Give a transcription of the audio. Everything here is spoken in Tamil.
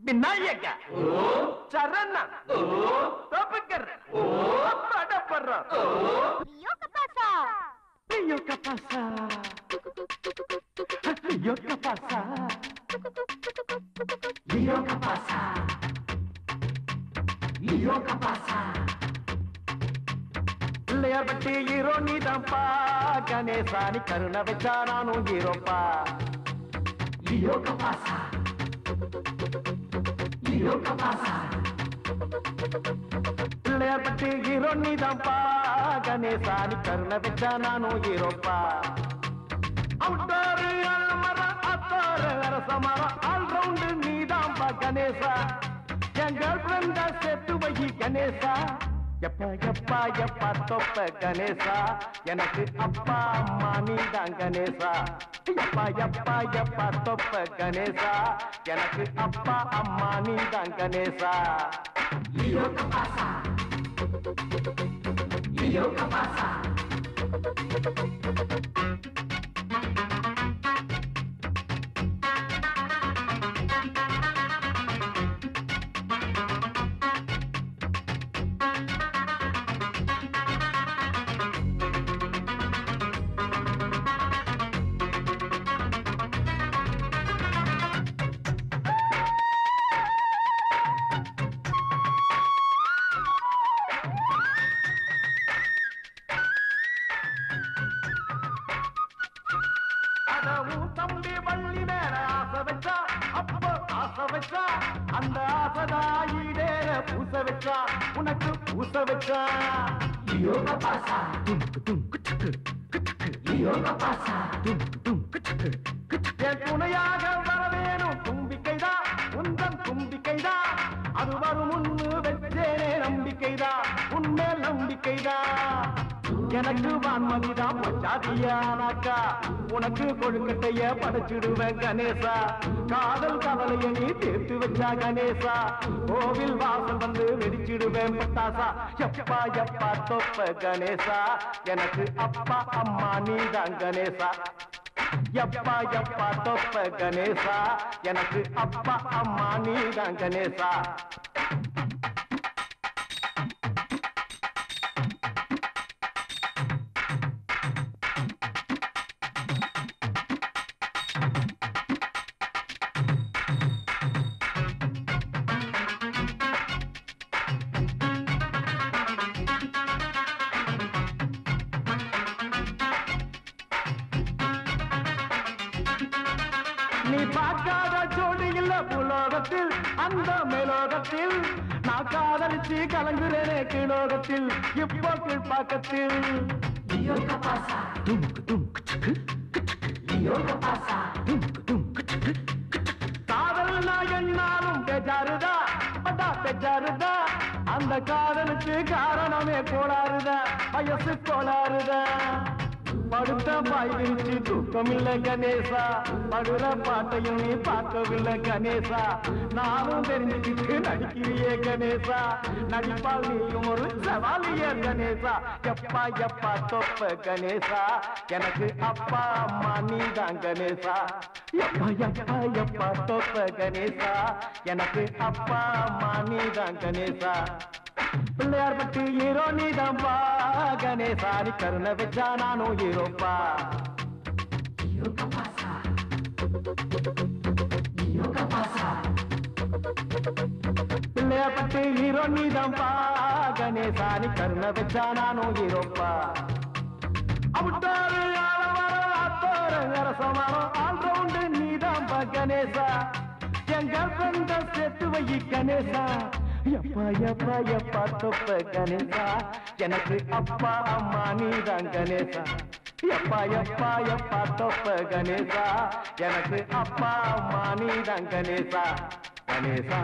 விநாயக சரண தபக்கர் படப்பற Yoka pasa. Io che passa Io che passa Io che passa Io che passa Pillaiyar பட்டி ஹீரோ நீதான்ப்பா கணேசானி கருணை வச்சா நானும் ஹீரோப்பா Io che passa Io che passa Pillaiyar பட்டி ஹீரோ நீதான்ப்பா கணேசானி கருணை வச்சா நானும் ஹீரோப்பா அவுட்டாரு அலமரம் அத்தாரு அரசமரம் ஆல் ரவுண்டு நீதான்ப்பா கணேசா என் கேர்ள் ஃப்ரெண்டா சேர்த்து வை கணேசா எப்பா எப்பா எப்பா தொப்ப கணேசா எனக்கு அப்பா அம்மா நீதான் கணேசா எப்பா எப்பா எப்பா தொப்ப கணேசா எனக்கு அப்பா அம்மா நீதான் Ganesha Io che passa Io che passa தம்பி வள்ளி மேல ஆசை வச்சா அப்போ ஆசை வச்சா அந்த ஆசைதாயிடேற பூச வச்சா உனக்கு பூச வச்சா Io che passa Io che passa என் துணையாக வரவேணும் தும்பிக்கைதா உந்தன் தும்பிக்கைதா அது வரும் முன்னு வச்சேனே நம்பிக்கைதா உன்மேல் நம்பிக்கைதா எனக்கு வான்மதிதான் பச்சாதியானாக்கா உனக்கு கொழுக்கட்டைய படைச்சிடுவேன் கணேசா காதல் கவலைய நீ தீர்த்து வச்சா கணேசா கோவில் வாசல் வந்து வெடிச்சிடுவேன் பட்டாசா எப்பா எப்பா தொப்ப கணேசா எனக்கு அப்பா அம்மா நீதான் கணேசா எப்பா எப்பா தொப்ப கணேசா எனக்கு அப்பா அம்மா நீதான் கணேசா நீ பார்க்காத ஜோடி இல்ல புலோகத்தில் அந்த மேலோகத்தில் நான் காதலிச்சு கலங்குறேனே கீழோகத்தில் இப்போ கீழ்பாக்கத்தில் Io che passa Io che passa காதல்னா என்னாலும் பேஜாருதா பட்டா பேஜாருதா அந்த காதலுக்கு காரணமே கோளாறுதா வயசு கோளாறுதா படுத்த பாய் விரிச்சு தூக்கமில்லை கணேசா படுற பாட்டையும் நீ பார்க்கவில்லை கணேசா நானும் தெரிஞ்சுக்கிட்டு நடிக்கிறியே கணேசா நடிப்பால் நீயும் ஒரு சவாலிய கணேசா எப்பா எப்பா தொப்ப கணேசா எனக்கு அப்பா அம்மா நீதான் கணேசா எப்பா எப்பா எப்பா தொப்ப கணேசா எனக்கு அப்பா அம்மா நீதான் கணேசா பிள்ளையார் பட்டி ஹீரோ நீதான்பா கணேசா நீ கருணை வச்சா நானும் ஹீரோப்பா Io che passa Io che passa Pillaiyar பட்டி ஹீரோ நீதான்பா கணேசா நீ கருணை வச்சா நானும் ஹீரோப்பா அவுட்டாரு ஆலமரம் அத்தோரு அரசமரம் ஆல் ரவுண்டு நீதான்பா கணேசா என் கேர்ள் ஃப்ரெண்ட சேர்த்து வை கணேசா எப்பா எப்பா எப்பா தொப்ப கணேசா எனக்கு அப்பா அம்மா நீதான் கணேசா எப்பா எப்பா எப்பா தொப்ப கணேசா எனக்கு அப்பா அம்மா நீதான் கணேசா கணேசா